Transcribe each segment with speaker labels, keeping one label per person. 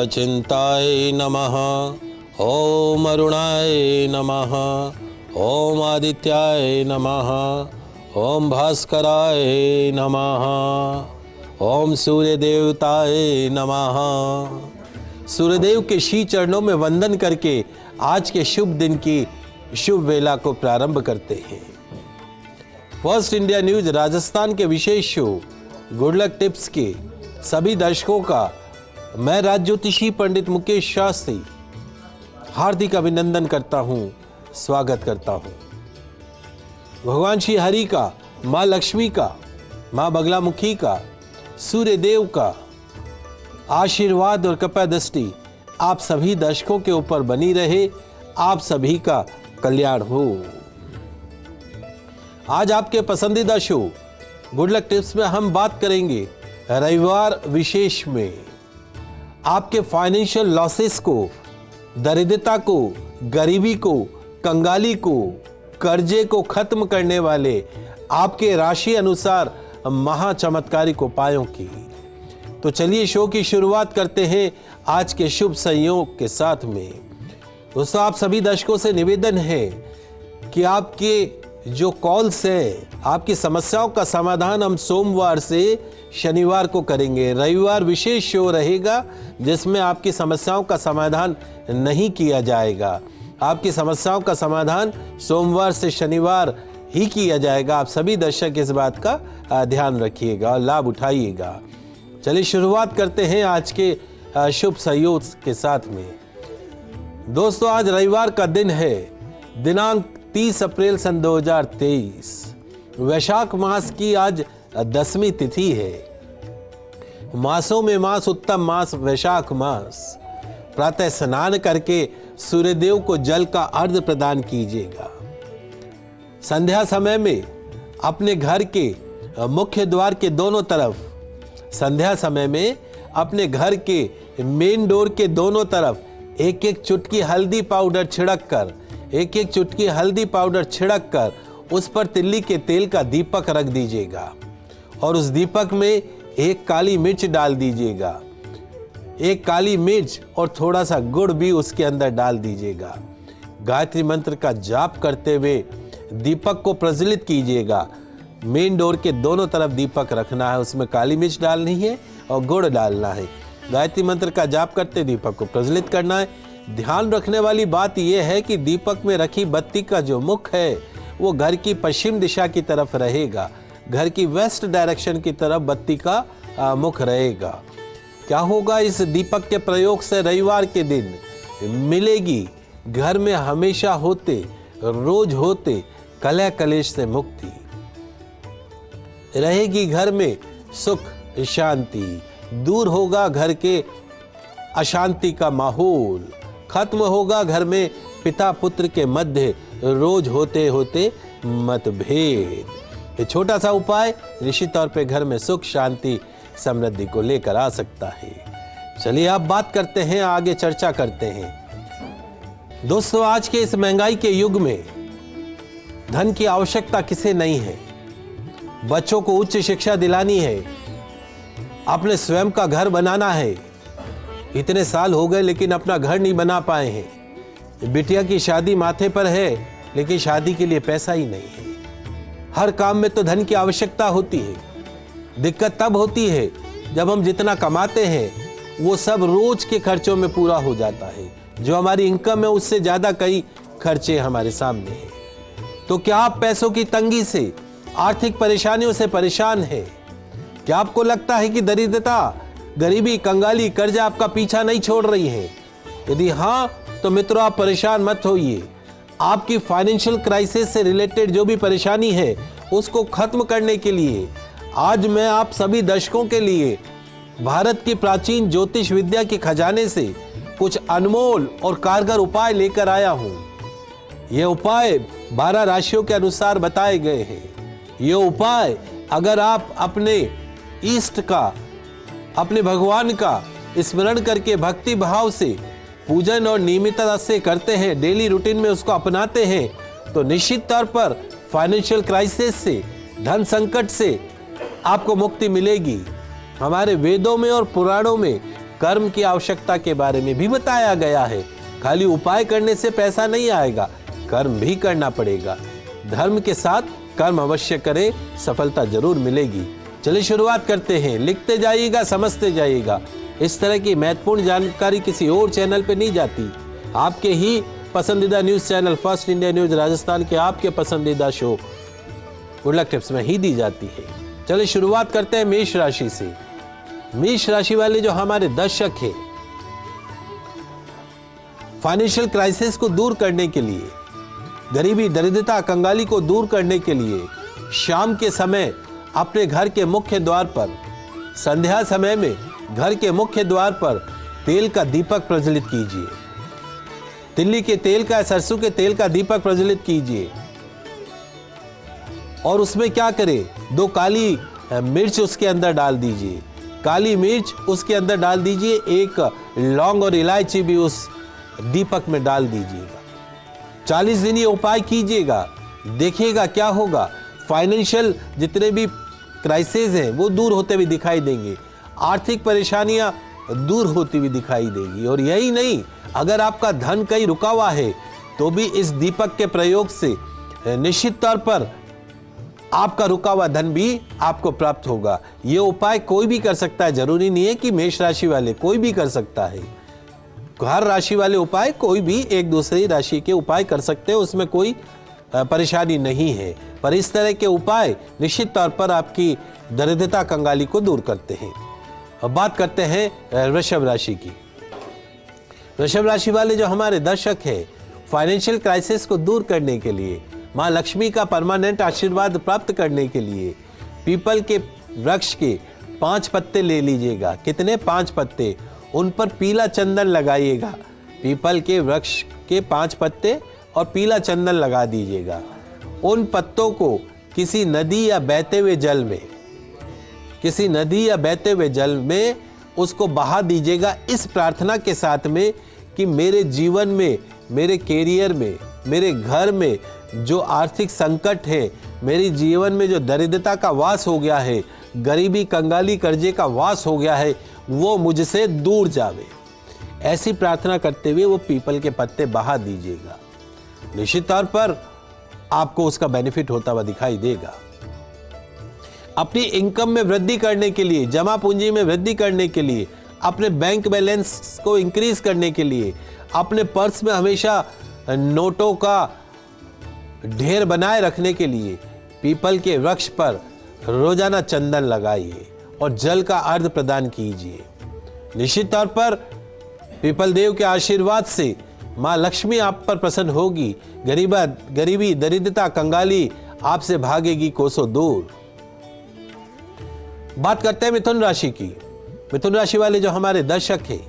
Speaker 1: चिंताय नमः। ओम अरुणाय नमः। ओम आदित्याय नमः। ओम भास्कराय नमः। ओम सूर्य देवताय नमः। सूर्यदेव के श्री चरणों में वंदन करके आज के शुभ दिन की शुभ वेला को प्रारंभ करते हैं। फर्स्ट इंडिया न्यूज राजस्थान के विशेष शो गुड लक टिप्स के सभी दर्शकों का मैं राजज्योतिषी पंडित मुकेश शास्त्री हार्दिक अभिनंदन करता हूं, स्वागत करता हूं। भगवान श्री हरि का, मां लक्ष्मी का, मां बगलामुखी का, सूर्य देव का आशीर्वाद और कृपा दृष्टि आप सभी दर्शकों के ऊपर बनी रहे, आप सभी का कल्याण हो। आज आपके पसंदीदा शो गुड लक टिप्स में हम बात करेंगे रविवार विशेष में आपके फाइनेंशियल लॉसेस को, दरिद्रता को, गरीबी को, कंगाली को, कर्जे को खत्म करने वाले आपके राशि अनुसार महाचमत्कारिक उपायों की। तो चलिए शो की शुरुआत करते हैं आज के शुभ संयोग के साथ में। दोस्तों, आप सभी दर्शकों से निवेदन है कि आपके जो कॉल्स है, आपकी समस्याओं का समाधान हम सोमवार से शनिवार को करेंगे। रविवार विशेष शो रहेगा जिसमें आपकी समस्याओं का समाधान नहीं किया जाएगा। आपकी समस्याओं का समाधान सोमवार से शनिवार ही किया जाएगा। आप सभी दर्शक इस बात का ध्यान रखिएगा और लाभ उठाइएगा। चलिए शुरुआत करते हैं आज के शुभ संयोग के साथ में। दोस्तों, आज रविवार का दिन है, दिनांक 30 अप्रैल सन 2023। वैशाख मास की आज 10वीं तिथि है। मासों में मास उत्तम मास वैशाख मास। प्रातः स्नान करके सूर्यदेव को जल का अर्घ्य प्रदान कीजिएगा। संध्या समय में अपने घर के मुख्य द्वार के दोनों तरफ, संध्या समय में अपने घर के मेन डोर के दोनों तरफ एक एक चुटकी हल्दी पाउडर छिड़क कर उस पर तिल्ली के तेल का दीपक रख दीजिएगा और उस दीपक में एक काली मिर्च डाल दीजिएगा। एक काली मिर्च और थोड़ा सा गुड़ भी उसके अंदर डाल दीजिएगा। गायत्री मंत्र का जाप करते हुए दीपक को प्रज्वलित कीजिएगा। मेन डोर के दोनों तरफ दीपक रखना है, उसमें काली मिर्च डालनी है और गुड़ डालना है। गायत्री मंत्र का जाप करते दीपक को प्रज्वलित करना है। ध्यान रखने वाली बात यह है कि दीपक में रखी बत्ती का जो मुख है वो घर की पश्चिम दिशा की तरफ रहेगा। घर की वेस्ट डायरेक्शन की तरफ बत्ती का मुख रहेगा। क्या होगा इस दीपक के प्रयोग से? रविवार के दिन मिलेगी घर में हमेशा होते, रोज होते कलह कलेश से मुक्ति। रहेगी घर में सुख शांति। दूर होगा घर के अशांति का माहौल। खत्म होगा घर में पिता पुत्र के मध्य रोज होते होते मतभेद। ये छोटा सा उपाय निश्चित तौर पे घर में सुख शांति समृद्धि को लेकर आ सकता है। चलिए अब बात करते हैं, आगे चर्चा करते हैं। दोस्तों, आज के इस महंगाई के युग में धन की आवश्यकता किसे नहीं है। बच्चों को उच्च शिक्षा दिलानी है, अपने स्वयं का घर बनाना है। इतने साल हो गए लेकिन अपना घर नहीं बना पाए हैं। बिटिया की शादी माथे पर है लेकिन शादी के लिए पैसा ही नहीं है। हर काम में तो धन की आवश्यकता होती है। दिक्कत तब होती है जब हम जितना कमाते हैं वो सब रोज के खर्चों में पूरा हो जाता है। जो हमारी इनकम है उससे ज्यादा कई खर्चे हमारे सामने हैं। तो क्या आप पैसों की तंगी से, आर्थिक परेशानियों से परेशान है? क्या आपको लगता है कि दरिद्रता, गरीबी, कंगाली, कर्जा आपका पीछा नहीं छोड़ रही है? यदि हाँ तो मित्रों आप परेशान मत होइए। आपकी फाइनेंशियल क्राइसिस से रिलेटेड जो भी परेशानी है उसको खत्म करने के लिए आज मैं आप सभी दर्शकों के लिए भारत की प्राचीन ज्योतिष विद्या के खजाने से कुछ अनमोल और कारगर उपाय लेकर आया हूं। ये उपाय 12 राशियों के अनुसार बताए गए हैं। ये उपाय अगर आप अपने इष्ट का, अपने भगवान का स्मरण करके भक्ति भाव से पूजन और नियमितता से करते हैं, डेली रूटीन में उसको अपनाते हैं, तो निश्चित तौर पर फाइनेंशियल क्राइसिस से, धन संकट से आपको मुक्ति मिलेगी। हमारे वेदों में और पुराणों में कर्म की आवश्यकता के बारे में भी बताया गया है। खाली उपाय करने से पैसा नहीं आएगा, कर्म भी करना पड़ेगा। धर्म के साथ कर्म अवश्य करें, सफलता जरूर मिलेगी। चलिए शुरुआत करते हैं। लिखते जाइएगा, समझते जाइएगा। इस तरह की महत्वपूर्ण जानकारी किसी और चैनल पे नहीं जाती। आपके ही पसंदीदा news channel first India news Rajasthan के आपके पसंदीदा शो गुड लक टिप्स में ही दी जाती है। चलिए शुरुआत करते हैं मेष राशि से। मेष राशि वाले जो हमारे दर्शक हैं, फाइनेंशियल क्राइसिस को दूर करने के लिए, गरीबी, दरिद्रता, कंगाली को दूर करने के लिए शाम के समय अपने घर के मुख्य द्वार पर, संध्या समय में घर के मुख्य द्वार पर तेल का दीपक प्रज्वलित कीजिए। तिल्ली के तेल का, सरसों के तेल का दीपक प्रज्वलित कीजिए और उसमें क्या करें, 2 काली मिर्च उसके अंदर डाल दीजिए। काली मिर्च उसके अंदर डाल दीजिए, 1 लौंग और इलायची भी उस दीपक में डाल दीजिएगा। 40 दिन ये उपाय कीजिएगा, देखिएगा क्या होगा। फाइनेंशियल जितने भी क्राइसिस हैं वो दूर होते हुए दिखाई देंगे, आर्थिक परेशानियां दूर होती हुई दिखाई देगी। और यही नहीं, अगर आपका धन कहीं रुका हुआ है तो भी इस दीपक के प्रयोग से निश्चित तौर पर आपका रुका हुआ धन भी आपको प्राप्त होगा। ये उपाय कोई भी कर सकता है, जरूरी नहीं है कि मेष राशि वाले, कोई भी कर सकता है। हर राशि वाले उपाय कोई भी एक दूसरी राशि के उपाय कर सकते हैं, उसमें कोई परेशानी नहीं है। पर इस तरह के उपाय निश्चित तौर पर आपकी दरिद्रता, कंगाली को दूर करते हैं। अब बात करते हैं वृषभ राशि की। वृषभ राशि वाले जो हमारे दर्शक हैं, फाइनेंशियल क्राइसिस को दूर करने के लिए, माँ लक्ष्मी का परमानेंट आशीर्वाद प्राप्त करने के लिए पीपल के वृक्ष के 5 पत्ते ले लीजिएगा। कितने? 5 पत्ते। उन पर पीला चंदन लगाइएगा। पीपल के वृक्ष के 5 पत्ते और पीला चंदन लगा दीजिएगा। उन पत्तों को किसी नदी या बहते हुए जल में, किसी नदी या बहते हुए जल में उसको बहा दीजिएगा, इस प्रार्थना के साथ में कि मेरे जीवन में, मेरे कैरियर में, मेरे घर में जो आर्थिक संकट है, मेरे जीवन में जो दरिद्रता का वास हो गया है, गरीबी, कंगाली, कर्जे का वास हो गया है, वो मुझसे दूर जावे। ऐसी प्रार्थना करते हुए वो पीपल के पत्ते बहा दीजिएगा। निश्चित तौर पर आपको उसका बेनिफिट होता हुआ दिखाई देगा। अपनी इनकम में वृद्धि करने के लिए, जमा पूंजी में वृद्धि करने के लिए, अपने बैंक बैलेंस को इंक्रीज करने के लिए, अपने पर्स में हमेशा नोटों का ढेर बनाए रखने के लिए पीपल के वृक्ष पर रोजाना चंदन लगाइए और जल का अर्घ प्रदान कीजिए। निश्चित तौर पर पीपल देव के आशीर्वाद से माँ लक्ष्मी आप पर प्रसन्न होगी। गरीबी, दरिद्रता, कंगाली आपसे भागेगी कोसों दूर। बात करते हैं मिथुन राशि की। मिथुन राशि वाले जो हमारे दर्शक हैं,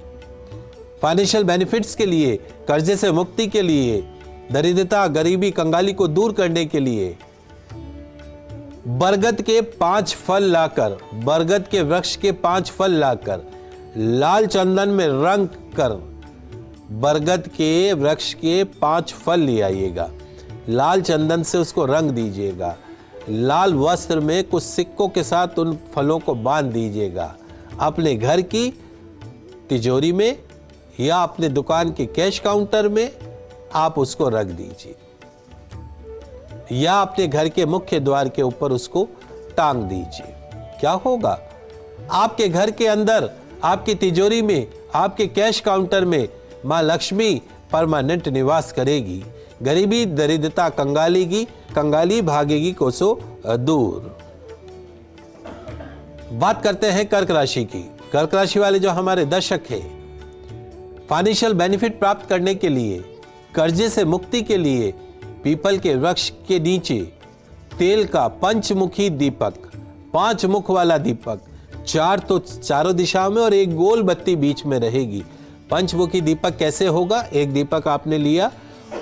Speaker 1: फाइनेंशियल बेनिफिट्स के लिए, कर्जे से मुक्ति के लिए, दरिद्रता, गरीबी, कंगाली को दूर करने के लिए बरगद के 5 फल लाकर, बरगद के वृक्ष के 5 फल लाकर लाल चंदन में रंग कर, बरगद के वृक्ष के 5 फल ले आइएगा। लाल चंदन से उसको रंग दीजिएगा। लाल वस्त्र में कुछ सिक्कों के साथ उन फलों को बांध दीजिएगा। अपने घर की तिजोरी में या अपने दुकान के कैश काउंटर में आप उसको रख दीजिए, या अपने घर के मुख्य द्वार के ऊपर उसको टांग दीजिए। क्या होगा? आपके घर के अंदर, आपकी तिजोरी में, आपके कैश काउंटर में माँ लक्ष्मी परमानेंट निवास करेगी। गरीबी, दरिद्रता, कंगाली भागेगी कोसों दूर। बात करते हैं कर्क राशि की। कर्क राशि वाले जो हमारे दर्शक हैं, फाइनेंशियल बेनिफिट प्राप्त करने के लिए, कर्जे से मुक्ति के लिए पीपल के वृक्ष के नीचे तेल का पंचमुखी दीपक, 5 मुख वाला दीपक, 4 तो चारों दिशाओं में और 1 गोल बत्ती बीच में रहेगी। पंचमुखी दीपक कैसे होगा? एक दीपक आपने लिया,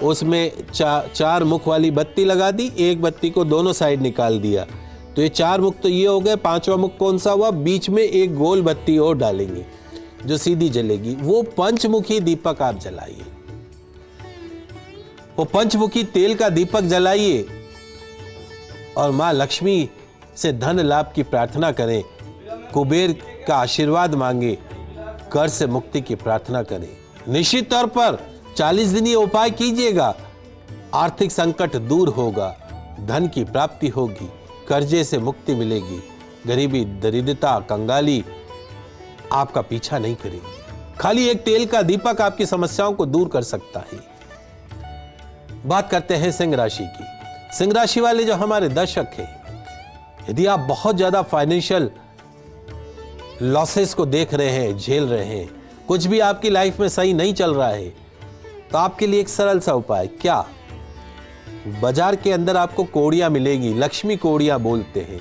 Speaker 1: उसमें 4 मुख वाली बत्ती लगा दी, 1 बत्ती को दोनों साइड निकाल दिया, तो ये 4 मुख तो ये हो गए। 5वां मुख कौन सा हुआ? बीच में 1 गोल बत्ती और डालेंगे जो सीधी जलेगी। वो पंचमुखी दीपक आप जलाइए, वो पंचमुखी तेल का दीपक जलाइए और माँ लक्ष्मी से धन लाभ की प्रार्थना करें, कुबेर का आशीर्वाद मांगे, कर्ज से मुक्ति की प्रार्थना करें। निश्चित तौर पर 40 दिन ये उपाय कीजिएगा, आर्थिक संकट दूर होगा, धन की प्राप्ति होगी, कर्जे से मुक्ति मिलेगी, गरीबी, दरिद्रता, कंगाली आपका पीछा नहीं करेगी। खाली एक तेल का दीपक आपकी समस्याओं को दूर कर सकता है। बात करते हैं सिंह राशि की। सिंह राशि वाले जो हमारे दर्शक हैं, यदि आप बहुत ज्यादा फाइनेंशियल लॉसेस को देख रहे हैं, झेल रहे हैं, कुछ भी आपकी लाइफ में सही नहीं चल रहा है, तो आपके लिए एक सरल सा उपाय क्या, बाजार के अंदर आपको कोड़ियां मिलेगी, लक्ष्मी कोड़ियां बोलते हैं,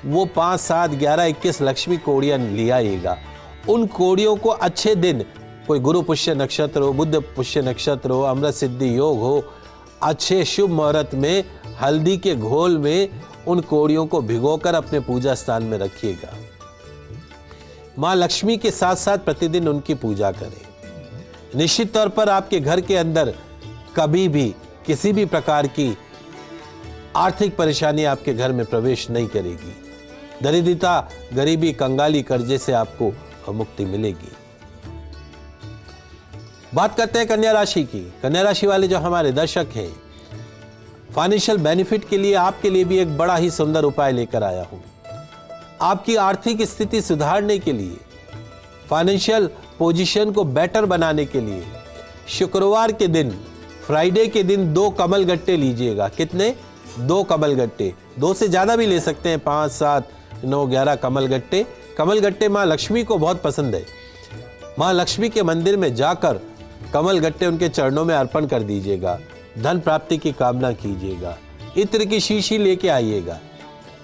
Speaker 1: वो 5, 7, 11, 21 लक्ष्मी कोड़ियां ले आइएगा। उन कोड़ियों को अच्छे दिन, कोई गुरु पुष्य नक्षत्र हो, बुद्ध पुष्य नक्षत्र हो, अमृत सिद्धि योग हो, अच्छे शुभ मुहूर्त में हल्दी के घोल में उन कोड़ियों को भिगोकर अपने पूजा स्थान में रखिएगा। माँ लक्ष्मी के साथ साथ प्रतिदिन उनकी पूजा करें। निश्चित तौर पर आपके घर के अंदर कभी भी किसी भी प्रकार की आर्थिक परेशानी आपके घर में प्रवेश नहीं करेगी। दरिद्रता, गरीबी, कंगाली, कर्जे से आपको मुक्ति मिलेगी। बात करते हैं कन्या राशि की। कन्या राशि वाले जो हमारे दर्शक हैं, फाइनेंशियल बेनिफिट के लिए आपके लिए भी एक बड़ा ही सुंदर उपाय लेकर आया हूं। आपकी आर्थिक स्थिति सुधारने के लिए, फाइनेंशियल पोजीशन को बेटर बनाने के लिए शुक्रवार के दिन, फ्राइडे के दिन 2 कमल गट्टे लीजिएगा। कितने? 2 कमल गट्टे। 2 से ज्यादा भी ले सकते हैं, 5, 7, 9, 11 कमल गट्टे। कमल गट्टे माँ लक्ष्मी को बहुत पसंद है। माँ लक्ष्मी के मंदिर में जाकर कमल गट्टे उनके चरणों में अर्पण कर दीजिएगा। धन प्राप्ति की कामना कीजिएगा। इत्र की शीशी लेके आइएगा,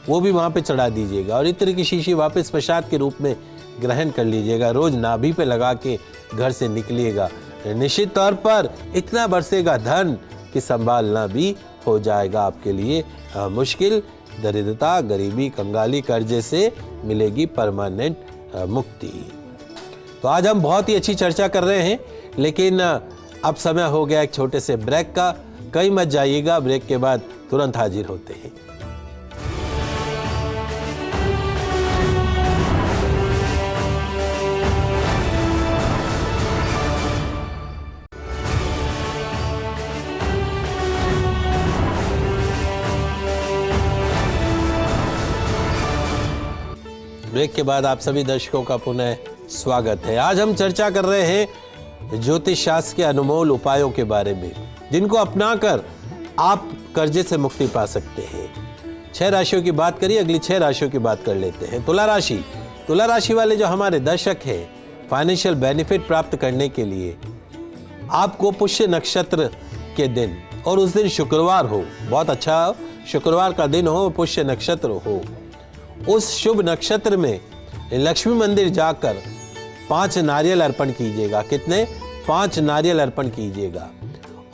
Speaker 1: वो भी वहां पे चढ़ा दीजिएगा, और इत्र की शीशी वापस प्रसाद के रूप में ग्रहण कर लीजिएगा। रोज नाभि पे लगा के घर से निकलिएगा। निश्चित तौर पर इतना बरसेगा धन कि संभालना भी हो जाएगा आपके लिए मुश्किल। दरिद्रता, गरीबी, कंगाली, कर्जे से मिलेगी परमानेंट मुक्ति। तो आज हम बहुत ही अच्छी चर्चा कर रहे हैं, लेकिन अब समय हो गया एक छोटे से ब्रेक का। कहीं मत जाइएगा, ब्रेक के बाद तुरंत हाजिर होते हैं। ब्रेक के बाद आप सभी दर्शकों का पुनः स्वागत है। आज हम चर्चा कर रहे हैं ज्योतिष शास्त्र के अनमोल उपायों के बारे में, जिनको अपनाकर आप कर्जे से मुक्ति पा सकते हैं। 6 राशियों की बात करिए, अगली 6 राशियों की बात कर लेते हैं। तुला राशि। तुला राशि वाले जो हमारे दर्शक हैं, फाइनेंशियल बेनिफिट प्राप्त करने के लिए आपको पुष्य नक्षत्र के दिन, और उस दिन शुक्रवार हो, बहुत अच्छा शुक्रवार का दिन हो, पुष्य नक्षत्र हो, उस शुभ नक्षत्र में लक्ष्मी मंदिर जाकर 5 नारियल अर्पण कीजिएगा। कितने? 5 नारियल अर्पण कीजिएगा,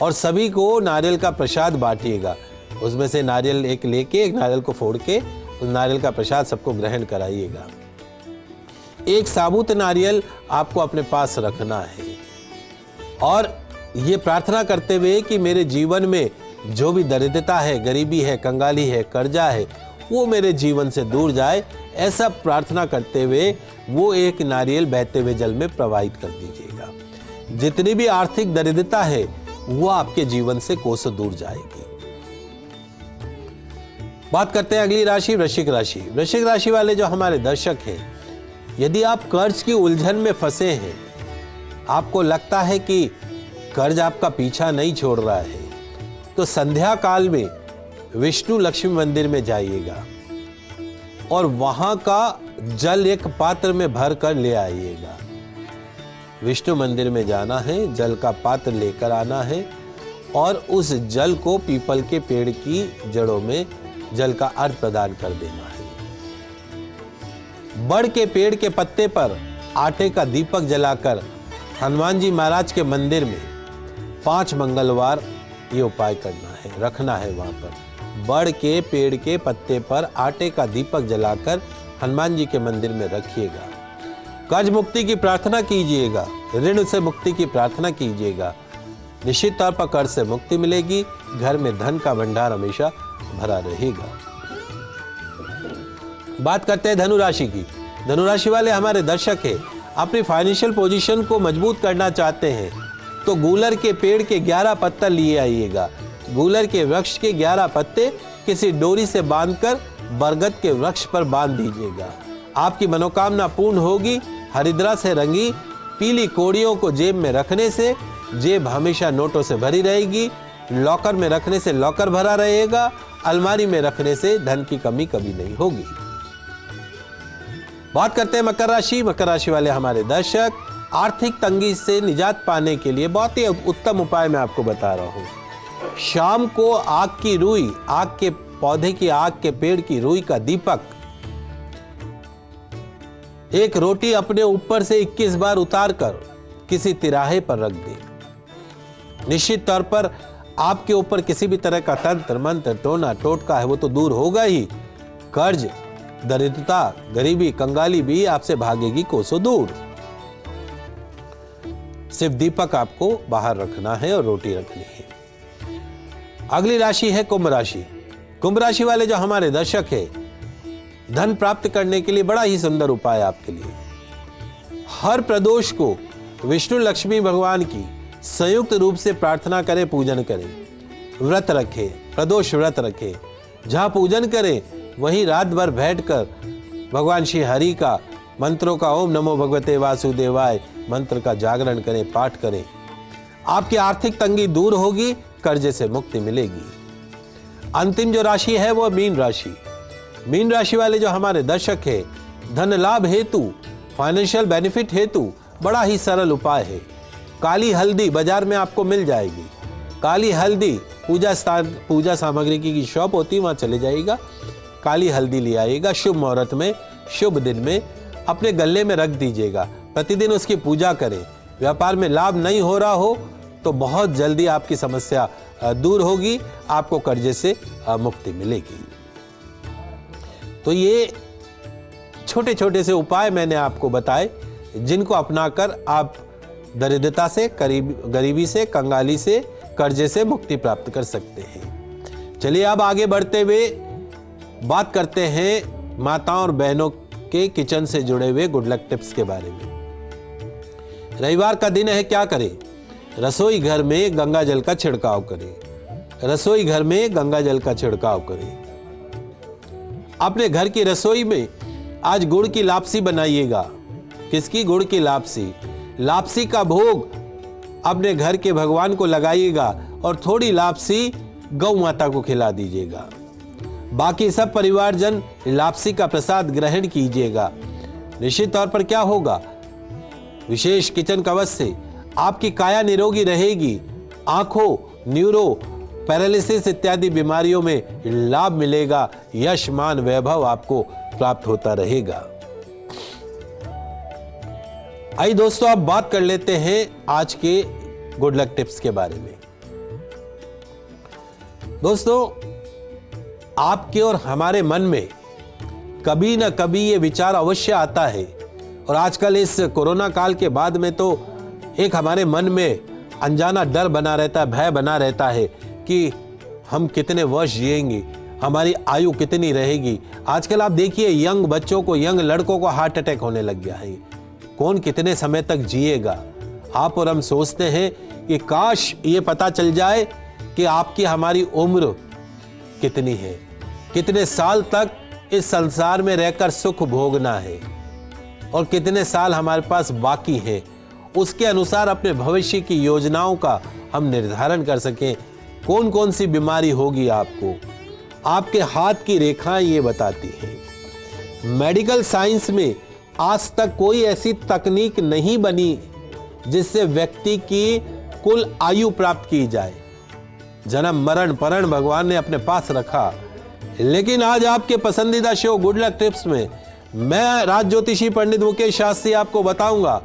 Speaker 1: और सभी को नारियल का प्रसाद बांटिएगा। उसमें से नारियल एक लेके, एक नारियल को फोड़ के उस नारियल का प्रसाद सबको ग्रहण कराइएगा। एक साबुत नारियल आपको अपने पास रखना है, और ये प्रार्थना करते हुए कि मेरे जीवन में जो भी दरिद्रता है, गरीबी है, कंगाली है, कर्जा है, वो मेरे जीवन से दूर जाए, ऐसा प्रार्थना करते हुए वो एक नारियल बहते हुए जल में प्रवाहित कर दीजिएगा। जितनी भी आर्थिक दरिद्रता है वो आपके जीवन से कोसों दूर जाएगी। बात करते हैं अगली राशि, वृश्चिक राशि। वृश्चिक राशि वाले जो हमारे दर्शक हैं, यदि आप कर्ज की उलझन में फंसे हैं, आपको लगता है कि कर्ज आपका पीछा नहीं छोड़ रहा है, तो संध्या काल में विष्णु लक्ष्मी मंदिर में जाइएगा और वहां का जल एक पात्र में भर कर ले आइएगा। विष्णु मंदिर में जाना है, जल का पात्र लेकर आना है, और उस जल को पीपल के पेड़ की जड़ों में जल का अर्घ प्रदान कर देना है। बड़ के पेड़ के पत्ते पर आटे का दीपक जलाकर हनुमान जी महाराज के मंदिर में 5 मंगलवार ये उपाय करना है, रखना है वहां पर। बड़ के पेड़ के पत्ते पर आटे का दीपक जलाकर हनुमान जी के मंदिर में रखिएगा। कर्ज मुक्ति की प्रार्थना कीजिएगा, ऋण से मुक्ति की प्रार्थना कीजिएगा। निश्चित तौर पर कर्ज से मुक्ति मिलेगी, घर में धन का भंडार हमेशा भरा रहेगा। बात करते हैं धनु राशि की। धनु राशि वाले हमारे दर्शक हैं, अपनी फाइनेंशियल पोजीशन को मजबूत करना चाहते हैं तो गूलर के पेड़ के 11 पत्ते लिए आइएगा। गूलर के वृक्ष के 11 पत्ते किसी डोरी से बांधकर बरगद के वृक्ष पर बांध दीजिएगा। आपकी मनोकामना पूर्ण होगी। हरिद्रा से रंगी पीली कोड़ियों को जेब में रखने से जेब हमेशा नोटों से भरी रहेगी। लॉकर में रखने से लॉकर भरा रहेगा। अलमारी में रखने से धन की कमी कभी नहीं होगी। बात करते हैं मकर राशि। मकर राशि वाले हमारे दर्शक, आर्थिक तंगी से निजात पाने के लिए बहुत ही उत्तम उपाय मैं आपको बता रहा हूं। शाम को आग की रुई, आग के पौधे की, आग के पेड़ की रुई का दीपक एक रोटी अपने ऊपर से 21 बार उतार कर किसी तिराहे पर रख दे। निश्चित तौर पर आपके ऊपर किसी भी तरह का तंत्र मंत्र टोना टोटका है वो तो दूर होगा ही। कर्ज, दरिद्रता, गरीबी, कंगाली भी आपसे भागेगी कोसों दूर। सिर्फ दीपक आपको बाहर रखना है और रोटी रखनी है। अगली राशि है कुंभ राशि। कुंभ राशि वाले जो हमारे दर्शक है, धन प्राप्त करने के लिए बड़ा ही सुंदर उपाय आपके लिए। हर प्रदोष को विष्णु लक्ष्मी भगवान की संयुक्त रूप से प्रार्थना करें, पूजन करें, व्रत रखें, प्रदोष व्रत रखें। जहां पूजन करें वहीं रात भर बैठकर भगवान श्री हरि का मंत्रों का ओम नमो भगवते वासुदेवाय मंत्र का जागरण करें, पाठ करें। आपकी आर्थिक तंगी दूर होगी, कर्जे से मुक्ति मिलेगी। अंतिम जो राशि है वो मीन राशि। मीन राशि वाले जो हमारे दर्शक है, धन लाभ हेतु, फाइनेंशियल बेनिफिट हेतु बड़ा ही सरल उपाय है। काली हल्दी बाजार में आपको मिल जाएगी। काली हल्दी पूजा सामग्री की शॉप होती है, वहां चले जाइएगा, काली हल्दी ले आइएगा। शुभ मुहूर्त में, शुभ दिन में अपने गले में रख दीजिएगा। प्रतिदिन उसकी पूजा करें। व्यापार में लाभ नहीं हो रहा हो तो बहुत जल्दी आपकी समस्या दूर होगी, आपको कर्जे से मुक्ति मिलेगी। तो ये छोटे छोटे से उपाय मैंने आपको बताए, जिनको अपनाकर आप दरिद्रता से, गरीबी से, कंगाली से, कर्जे से मुक्ति प्राप्त कर सकते हैं। चलिए अब आगे बढ़ते हुए बात करते हैं माताओं और बहनों के किचन से जुड़े हुए गुड लक टिप्स के बारे में। रविवार का दिन है, क्या करें? रसोई घर में गंगा जल का छिड़काव करें। रसोई घर में गंगा जल का छिड़काव करें। अपने घर की रसोई में आज गुड़ की लापसी बनाइएगा। किसकी? गुड़ की लापसी। लापसी का भोग अपने घर के भगवान को लगाइएगा और थोड़ी लापसी गौ माता को खिला दीजिएगा। बाकी सब परिवारजन लापसी का प्रसाद ग्रहण कीजिएगा। निश्चित तौर पर क्या होगा? विशेष किचन कवच से आपकी काया निरोगी रहेगी। आंखों, न्यूरो, पैरालिसिस इत्यादि बीमारियों में लाभ मिलेगा। यश, मान, वैभव आपको प्राप्त होता रहेगा। आइए दोस्तों, अब बात कर लेते हैं आज के गुड लक टिप्स के बारे में। दोस्तों, आपके और हमारे मन में कभी ना कभी ये विचार अवश्य आता है, और आजकल इस कोरोना काल के बाद में तो एक हमारे मन में अनजाना डर बना रहता है, भय बना रहता है कि हम कितने वर्ष जिएंगे, हमारी आयु कितनी रहेगी। आजकल आप देखिए, यंग बच्चों को, यंग लड़कों को हार्ट अटैक होने लग गया है। कौन कितने समय तक जिएगा? आप और हम सोचते हैं कि काश ये पता चल जाए कि आपकी हमारी उम्र कितनी है, कितने साल तक इस संसार में रहकर सुख भोगना है और कितने साल हमारे पास बाकी है। उसके अनुसार अपने भविष्य की योजनाओं का हम निर्धारण कर सकें। कौन कौन सी बीमारी होगी आपको, आपके हाथ की रेखाएं ये बताती हैं। मेडिकल साइंस में आज तक कोई ऐसी तकनीक नहीं बनी जिससे व्यक्ति की कुल आयु प्राप्त की जाए। जन्म, मरण, परण भगवान ने अपने पास रखा। लेकिन आज आपके पसंदीदा शो गुड लक टिप्स में मैं राज ज्योतिषी पंडित मुकेश शास्त्री आपको बताऊंगा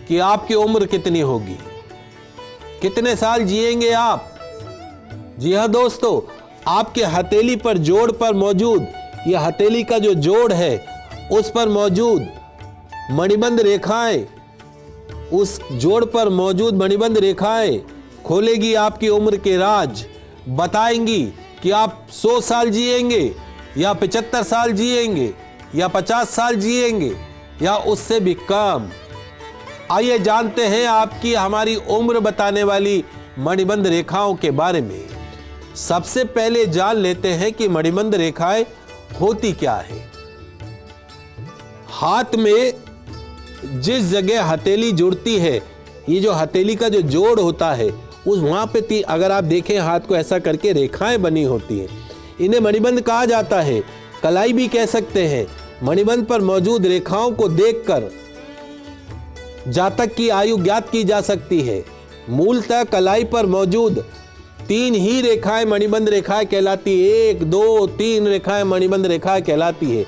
Speaker 1: कि आपकी उम्र कितनी होगी, कितने साल जिएंगे आप। जी हाँ दोस्तों, आपके हथेली पर जोड़ पर मौजूद, यह हथेली का जो जोड़ है उस पर मौजूद मणिबंध रेखाएं, उस जोड़ पर मौजूद मणिबंध रेखाएं खोलेगी आपकी उम्र के राज, बताएंगी कि आप 100 साल जिएंगे या 75 साल जिएंगे या 50 साल जिएंगे या उससे भी कम। आइए जानते हैं आपकी हमारी उम्र बताने वाली मणिबंध रेखाओं के बारे में। सबसे पहले जान लेते हैं कि मणिबंध रेखाएं होती क्या है। हाथ में जिस जगह हथेली जुड़ती है, ये जो हथेली का जो जोड़ होता है, उस वहां पे अगर आप देखें हाथ को ऐसा करके रेखाएं बनी होती हैं, इन्हें मणिबंध कहा जाता है। कलाई भी कह सकते हैं। मणिबंध पर मौजूद रेखाओं को देखकर जातक की आयु ज्ञात की जा सकती है। मूलतः कलाई पर मौजूद 3 ही रेखाएं मणिबंध रेखाएं कहलाती है। 1, 2, 3 रेखाएं मणिबंध रेखाएं कहलाती है।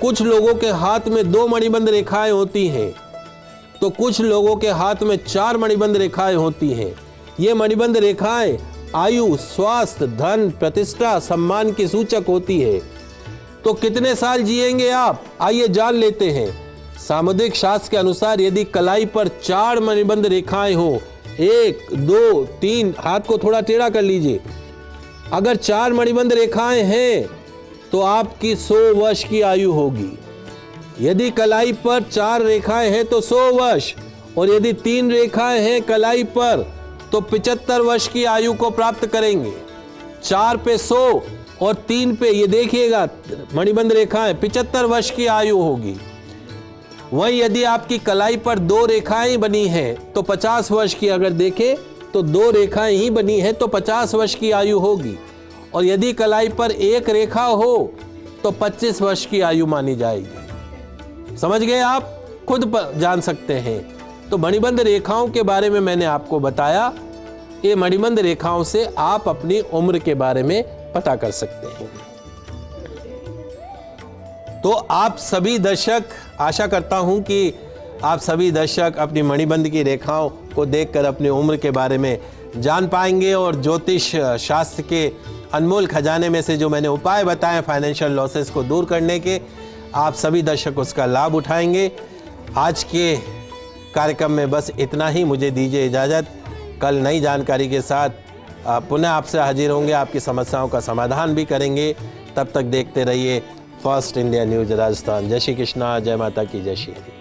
Speaker 1: कुछ लोगों के हाथ में 2 मणिबंध रेखाएं होती हैं, तो कुछ लोगों के हाथ में 4 मणिबंध रेखाएं होती हैं। ये मणिबंध रेखाएं आयु, स्वास्थ्य, धन, प्रतिष्ठा, सम्मान की सूचक होती है। तो कितने साल जिएंगे आप, आइए जान लेते हैं। सामुद्रिक शास्त्र के अनुसार यदि कलाई पर 4 मणिबंध रेखाएं हो, 1, 2, 3, हाथ को थोड़ा टेढ़ा कर लीजिए। अगर 4 मणिबंध रेखाएं हैं तो आपकी 100 वर्ष की आयु होगी। यदि कलाई पर 4 रेखाएं हैं तो 100 वर्ष, और यदि 3 रेखाएं हैं कलाई पर तो 75 वर्ष की आयु को प्राप्त करेंगे। 4 पे 100 और 3 पे ये देखिएगा मणिबंध रेखाएं, 75 वर्ष की आयु होगी। वहीं यदि आपकी कलाई पर 2 रेखाएं बनी हैं तो 50 वर्ष की, अगर देखें तो 2 रेखाएं ही बनी हैं तो 50 वर्ष की आयु होगी। और यदि कलाई पर 1 रेखा हो तो 25 वर्ष की आयु मानी जाएगी। समझ गए आप, खुद जान सकते हैं। तो मणिबंध रेखाओं के बारे में मैंने आपको बताया। ये मणिबंध रेखाओं से आप अपनी उम्र के बारे में पता कर सकते हैं। तो आप सभी दर्शक, आशा करता हूं कि आप सभी दर्शक अपनी मणिबंध की रेखाओं को देखकर अपनी उम्र के बारे में जान पाएंगे और ज्योतिष शास्त्र के अनमोल खजाने में से जो मैंने उपाय बताए फाइनेंशियल लॉसेस को दूर करने के, आप सभी दर्शक उसका लाभ उठाएंगे। आज के कार्यक्रम में बस इतना ही। मुझे दीजिए इजाज़त। कल नई जानकारी के साथ पुनः आपसे हाजिर होंगे, आपकी समस्याओं का समाधान भी करेंगे। तब तक देखते रहिए फर्स्ट इंडिया न्यूज़ राजस्थान। जय श्री कृष्णा, जय माता की, जय श्री हरि।